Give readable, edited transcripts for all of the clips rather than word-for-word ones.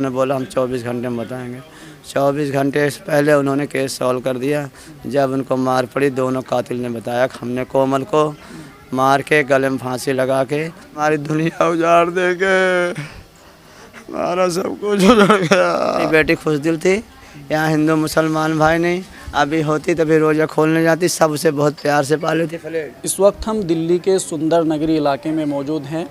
उन्होंने बोला हम 24 घंटे में बताएंगे। 24 घंटे से पहले उन्होंने केस सॉल्व कर दिया। जब उनको मार पड़ी, दोनों कातिल ने बताया कि हमने कोमल को मार के गले में फांसी लगा के हमारी दुनिया उजाड़ दे के हमारा सब कुछ उजड़ गया। मेरी बेटी खुश दिल थी, यहाँ हिंदू मुसलमान भाई नहीं, अभी होती तभी रोज़ा खोलने जाती, सब उसे बहुत प्यार से पाले थे। इस वक्त हम दिल्ली के सुंदर नगरी इलाके में मौजूद हैं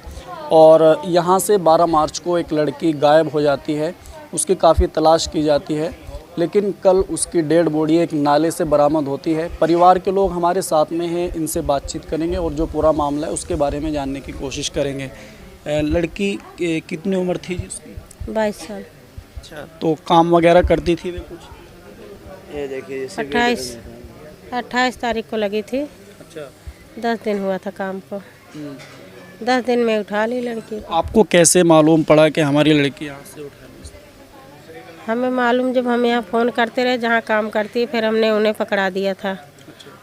और यहाँ से 12 मार्च को एक लड़की गायब हो जाती है। उसकी काफ़ी तलाश की जाती है, लेकिन कल उसकी डेड बॉडी एक नाले से बरामद होती है। परिवार के लोग हमारे साथ में हैं, इनसे बातचीत करेंगे और जो पूरा मामला है उसके बारे में जानने की कोशिश करेंगे। लड़की कितनी उम्र थी जिसकी? 22 साल। अच्छा, तो काम वगैरह करती थी वे कुछ? ये देखिए 28 तारीख को लगी थी। अच्छा, 10 दिन हुआ था काम को। 10 दिन में उठा ली लड़की। आपको कैसे मालूम पड़ा कि हमारी लड़की यहाँ से उठा ली? हमें मालूम जब हम यहाँ फ़ोन करते रहे जहाँ काम करती, फिर हमने उन्हें पकड़ा दिया था।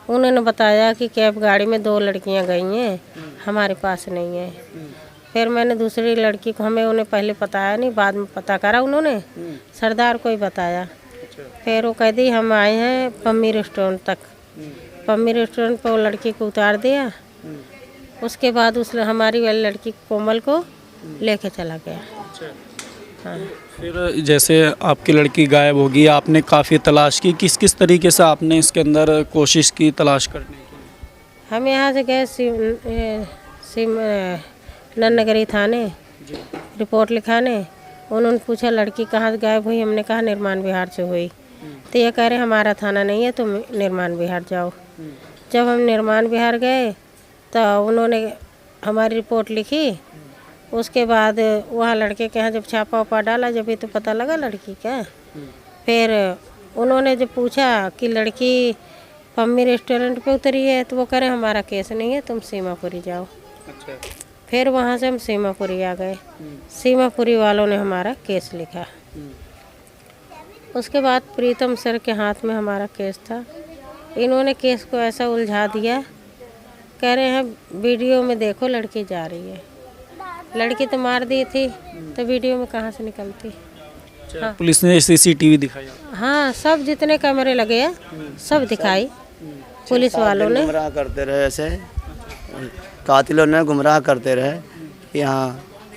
उन्होंने बताया कि कैब गाड़ी में 2 लड़कियाँ गई हैं, हमारे पास नहीं है। फिर मैंने दूसरी लड़की को, हमें उन्हें पहले बताया नहीं, बाद में पता करा उन्होंने, सरदार को ही बताया। फिर वो कह दी हम आए हैं पम्मी रेस्टोरेंट तक। पम्मी रेस्टोरेंट पर वो लड़की को उतार दिया। उसके बाद उस हमारी वाली लड़की कोमल को लेके चला गया। हाँ। फिर जैसे आपकी लड़की गायब होगी, आपने काफ़ी तलाश की, किस किस तरीके से आपने इसके अंदर कोशिश की तलाश करने की? हम यहाँ से गए नन्नगरी थाने रिपोर्ट लिखाने। उन्होंने पूछा लड़की कहाँ गायब हुई, हमने कहा निर्माण विहार से हुई। तो ये कह रहे हमारा थाना नहीं है, तुम निर्माण विहार जाओ। जब हम निर्माण विहार गए तो उन्होंने हमारी रिपोर्ट लिखी। उसके बाद वहाँ लड़के के यहाँ जब छापा वापा डाला, जब ये तो पता लगा लड़की का। फिर उन्होंने जब पूछा कि लड़की पम्मी रेस्टोरेंट पे उतरी है, तो वो कह रहे हमारा केस नहीं है, तुम सीमापुरी जाओ। अच्छा। फिर वहाँ से हम सीमापुरी आ गए। सीमापुरी वालों ने हमारा केस लिखा। उसके बाद प्रीतम सर के हाथ में हमारा केस था। इन्होंने केस को ऐसा उलझा दिया, कह रहे हैं वीडियो में देखो लड़की जा रही है। लड़की तो मार दी थी, तो वीडियो में कहाँ से निकलती? हाँ। पुलिस ने CCTV दिखाया? हाँ, सब जितने कैमरे लगे हैं सब दिखाई पुलिस वालों ने। गुमराह करते रहे, ऐसे कातिलों ने गुमराह करते रहे कि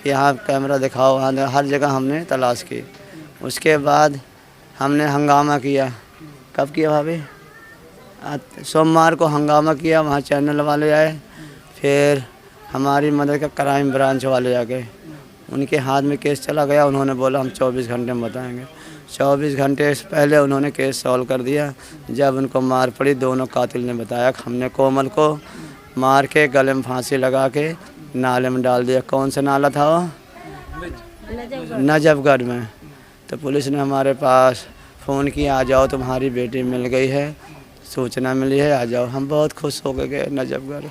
यहाँ कैमरा दिखाओ, हर जगह हमने तलाश की। उसके बाद हमने हंगामा किया। कब किया भाभी? सोमवार को हंगामा किया, वहाँ चैनल वाले आए, फिर हमारी मदद का क्राइम ब्रांच वाले आ गए। उनके हाथ में केस चला गया। उन्होंने बोला हम 24 घंटे में बताएंगे। 24 घंटे से पहले उन्होंने केस सॉल्व कर दिया। जब उनको मार पड़ी, दोनों कातिल ने बताया कि हमने कोमल को मार के गले में फांसी लगा के नाले में डाल दिया। कौन सा नाला था वो? नजफगढ़ में। तो पुलिस ने हमारे पास फ़ोन किया, आ जाओ तुम्हारी बेटी मिल गई है, सूचना मिली है, आ जाओ। हम बहुत खुश हो गए नजफगढ़।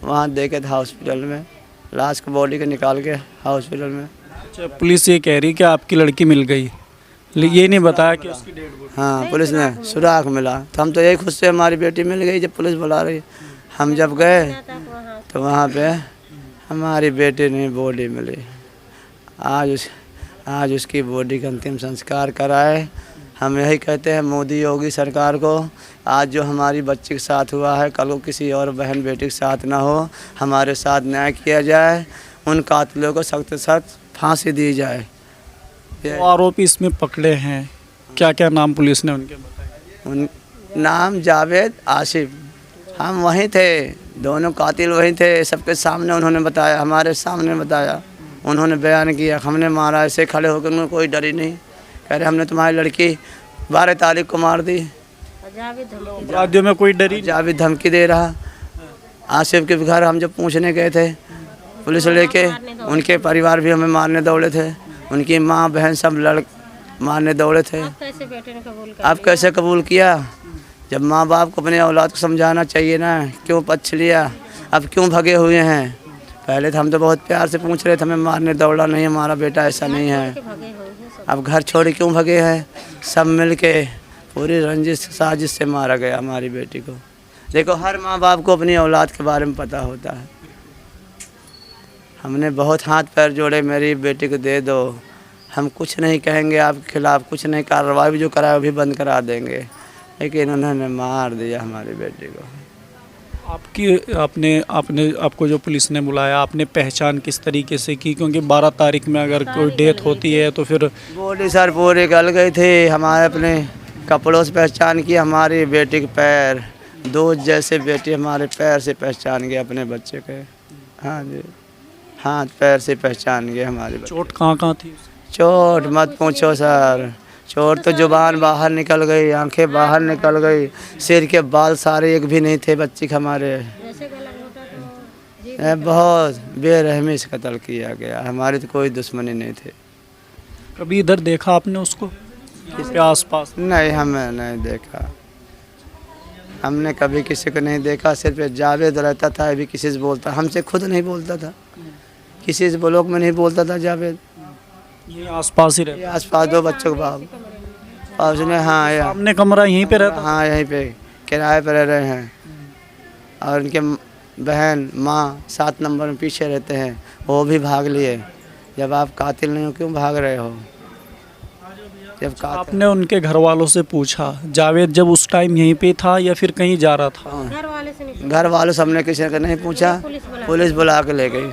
वहाँ देखे थे हॉस्पिटल में, लाश को बॉडी को निकाल के हॉस्पिटल में। अच्छा, पुलिस ये कह रही कि आपकी लड़की मिल गई, ये नहीं बताया कि उसकी डेड बॉडी? हाँ, पुलिस ने सुराग मिला। तो हम तो यही खुश से हमारी बेटी मिल गई। जब पुलिस बुला रही, हम जब गए तो वहाँ पे हमारी बेटी ने बॉडी मिली। आज उसकी बॉडी का अंतिम संस्कार कराए। हम यही कहते हैं मोदी योगी सरकार को, आज जो हमारी बच्ची के साथ हुआ है, कल को किसी और बहन बेटी के साथ ना हो। हमारे साथ न्याय किया जाए, उन कातिलों को सख्त से सख्त फांसी दी जाए। तो आरोपी इसमें पकड़े हैं, क्या क्या नाम पुलिस ने उनके बताए? उन नाम जावेद, आसिफ। हम वहीं थे, दोनों कातिल वहीं थे। सबके सामने उन्होंने बताया, हमारे सामने बताया। उन्होंने बयान किया हमने मारा। ऐसे खड़े होकर उन्होंने कोई डरी नहीं, कह रहे हमने तुम्हारी लड़की 12 तारीख को मार दी। अपराधियों में कोई डरी? जावेद धमकी दे रहा। आसिफ के घर हम जब पूछने गए थे पुलिस लेके, उनके परिवार भी हमें मारने दौड़े थे। उनकी माँ बहन सब मारने दौड़े थे। आप कैसे कबूल किया? जब माँ बाप को अपने औलाद को समझाना चाहिए ना, क्यों पक्ष लिया? अब क्यों भगे हुए हैं? पहले तो हम तो बहुत प्यार से पूछ रहे थे, हमें मारने दौड़ा नहीं, हमारा बेटा ऐसा नहीं है। अब घर छोड़ क्यों भगे हैं? सब मिल के पूरी रंजिश साजिश से मारा गया हमारी बेटी को। देखो, हर माँ बाप को अपनी औलाद के बारे में पता होता है। हमने बहुत हाथ पैर जोड़े, मेरी बेटी को दे दो। हम कुछ नहीं कहेंगे आपके खिलाफ़, कुछ नहीं, कार्रवाई भी जो कराए वो भी बंद करा देंगे, लेकिन उन्होंने मार दिया हमारी बेटी को। आपको जो पुलिस ने बुलाया, आपने पहचान किस तरीके से की? क्योंकि 12 तारीख में अगर कोई डेथ होती है तो फिर बॉडी सर पूरी गल गई थी, हमारे अपने कपड़ों से पहचान की, हमारी बेटी के पैर, दूध जैसे बेटी हमारे पैर से पहचान गए अपने बच्चे के। हाँ जी, हाथ पैर से पहचान गए हमारे बच्चे। चोट कहाँ थी? चोट मत पूछो सर, चोट तो जुबान बाहर निकल गई, आंखें बाहर निकल गई, सिर के बाल सारे एक भी नहीं थे बच्ची के हमारे। बहुत बेरहमी से कत्ल किया गया, हमारी तो कोई दुश्मनी नहीं थी। कभी इधर देखा आपने उसको इसके आसपास? नहीं, हमें नहीं देखा, हमने कभी किसी को नहीं देखा। सिर्फ जावेद रहता था, अभी किसी से बोलता, हमसे खुद नहीं बोलता था, किसी से ब्लॉक में नहीं बोलता था जावेद। ये आसपास ही रहता? ये आसपास 2 बच्चों के बाप और उसने, हाँ सामने कमरा यहीं पे रहता? हाँ, यहीं पे किराए पर रह रहे हैं, और उनके बहन माँ 7 नंबर में पीछे रहते हैं, वो भी भाग लिए। जब आप कातिल नहीं हो क्यों भाग रहे हो? जब आपने उनके घर वालों से पूछा जावेद जब उस टाइम यहीं पे था या फिर कहीं जा रहा था? घर वालों से हमने किसी को नहीं पूछा, पुलिस बुला के ले गई।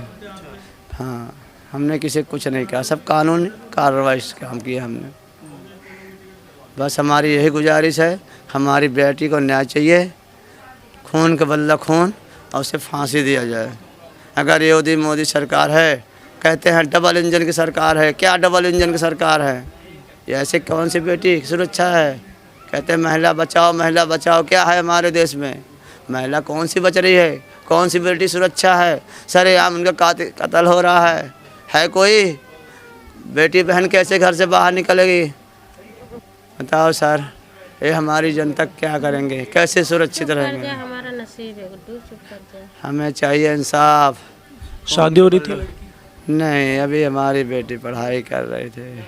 हाँ, हमने किसी को कुछ नहीं कहा, सब कानून कार्रवाई काम किया हमने। बस हमारी यही गुजारिश है, हमारी बेटी को न्याय चाहिए, खून का बदला खून, और उसे फांसी दिया जाए। अगर योगी मोदी सरकार है, कहते हैं डबल इंजन की सरकार है, क्या डबल इंजन की सरकार है? ये ऐसे कौन सी बेटी की सुरक्षा है? कहते हैं महिला बचाओ, क्या है हमारे देश में? महिला कौन सी बच रही है? कौन सी बेटी सुरक्षा है? सरेआम उनका कत्ल हो रहा है कोई? बेटी बहन कैसे घर से बाहर निकलेगी? बताओ सर, ये हमारी जनता क्या करेंगे, कैसे सुरक्षित रहेंगे? हमारा नसीब है गुड्डू, चुप कर जा। हमें चाहिए इंसाफ। शादी हो रही थी? नहीं, अभी हमारी बेटी पढ़ाई कर रही थी,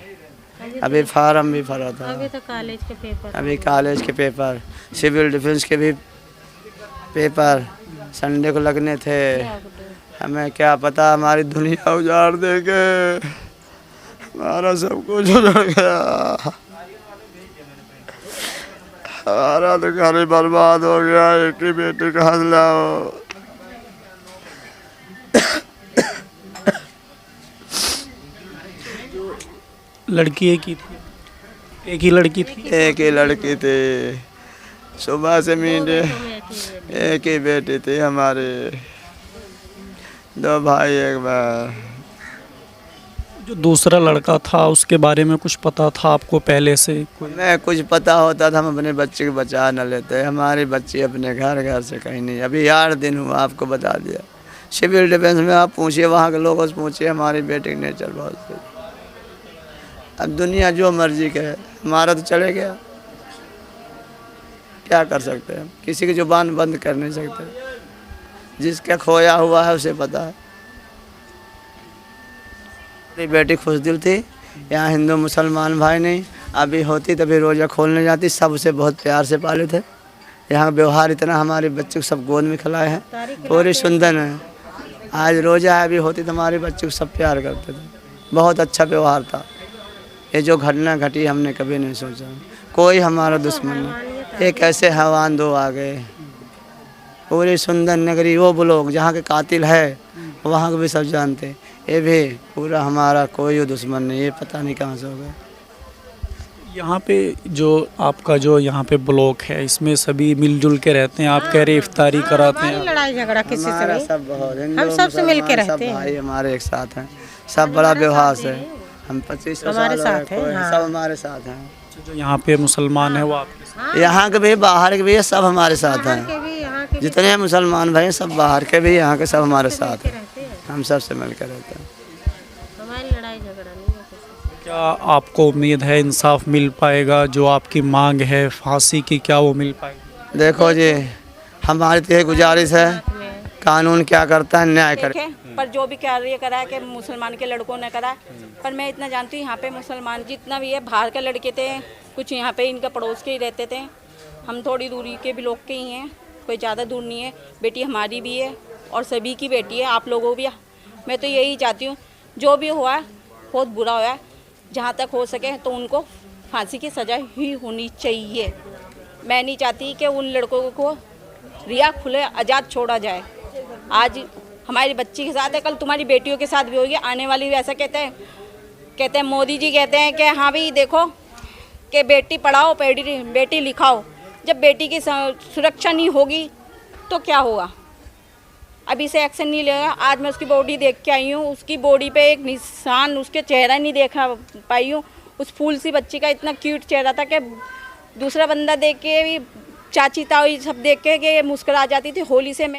अभी फार्म भी भरा था, अभी तो कॉलेज के पेपर, अभी कॉलेज के पेपर, सिविल डिफेंस के भी पेपर संडे को लगने थे। हमें क्या पता, हमारी दुनिया उजाड़ देंगे, हमारा सब कुछ उजड़ गया, हमारा तो घर ही बर्बाद हो गया, एक ही बेटी का हौसला हो। लड़की एक ही थी? एक ही लड़की थी? एक ही लड़की थी, सुबह से मीडे एक ही बेटी थी हमारे, 2 भाई 1 बहन। जो दूसरा लड़का था उसके बारे में कुछ पता था आपको पहले से? मैं कुछ पता होता था, हम अपने बच्चे को बचा न लेते। हमारी बच्ची अपने घर से कहीं नहीं, अभी 8 दिन हुआ, आपको बता दिया। सिविल डिफेंस में आप पूछिए, वहाँ के लोगों से पूछिए, हमारी बेटी की नेचर बहुत। अब दुनिया जो मर्जी कहे, हमारा तो चले गया, क्या कर सकते हैं? किसी की जुबान बंद कर नहीं सकते, जिसका खोया हुआ है उसे पता है। मेरी बेटी खुश दिल थी, यहाँ हिंदू मुसलमान भाई नहीं, अभी होती तभी रोज़ा खोलने जाती, सब उसे बहुत प्यार से पाले थे। यहाँ व्यवहार इतना, हमारे बच्चे को सब गोद में खिलाए हैं, पूरी सुंदर है। आज रोज़ा है, अभी होती तो हमारे बच्चे को सब प्यार करते थे, बहुत अच्छा व्यवहार था। ये जो घटना घटी हमने कभी नहीं सोचा, कोई हमारा दुश्मन नहीं, एक ऐसे हैवान 2 आ गए। पूरी सुंदर नगरी, वो लोग जहाँ के कातिल है वहाँ को भी सब जानते, ये भी पूरा हमारा कोई दुश्मन नहीं, ये पता नहीं कहाँ से हो गए। यहाँ पे जो आपका जो यहाँ पे ब्लॉक है, इसमें सभी मिलजुल के रहते हैं? आप कह रहे इफ्तारी कराते हैं? लड़ाई झगड़ा किसी से नहीं, सब बहुत, हम सबसे मिल के रहते हैं, भाई हमारे एक साथ हैं, सब बड़ा व्यवहार से। हम 25 हमारे साल साथ हैं, हाँ। सब हमारे साथ हैं। जो यहाँ पे मुसलमान है वो आपके साथ? यहाँ के भी, बाहर के भी, सब हमारे साथ हैं। जितने मुसलमान भाई सब बाहर के भी, यहाँ के सब हमारे साथ हैं, हम सब से मिलकर रहते हैं। हमारी लड़ाई झगड़ा नहीं है। क्या आपको उम्मीद है इंसाफ मिल पाएगा? जो आपकी मांग है फांसी की, क्या वो मिल पाएगी? देखो जी, हमारी तो यही गुजारिश है, कानून क्या करता है, न्याय करे। पर जो भी कार्य करा है कि मुसलमान के लड़कों ने करा, पर मैं इतना जानती हूँ यहाँ पे मुसलमान जितना भी है, बाहर के लड़के थे, कुछ यहाँ पे इनका पड़ोस के ही रहते थे, हम थोड़ी दूरी के भी लोग के ही हैं, कोई ज़्यादा दूर नहीं है। बेटी हमारी भी है और सभी की बेटी है, आप लोगों भी। मैं तो यही चाहती हूँ, जो भी हुआ बहुत बुरा हुआ, जहाँ तक हो सके तो उनको फांसी की सज़ा ही होनी चाहिए। मैं नहीं चाहती कि उन लड़कों को रिहा खुले आज़ाद छोड़ा जाए। आज हमारी बच्ची के साथ है, कल तुम्हारी बेटियों के साथ भी होगी, आने वाली भी। ऐसा कहते हैं मोदी जी कहते हैं कि हाँ भाई देखो कि बेटी पढ़ाओ बेटी लिखाओ। जब बेटी की सुरक्षा नहीं होगी तो क्या होगा? अभी से एक्शन नहीं लेगा। आज मैं उसकी बॉडी देख के आई हूँ, उसकी बॉडी पे एक निशान, उसके चेहरा नहीं देखा पाई हूँ। उस फूल सी बच्ची का इतना क्यूट चेहरा था कि दूसरा बंदा देख के भी, चाची ताऊ सब देख के मुस्कुरा जाती थी। होली से मैं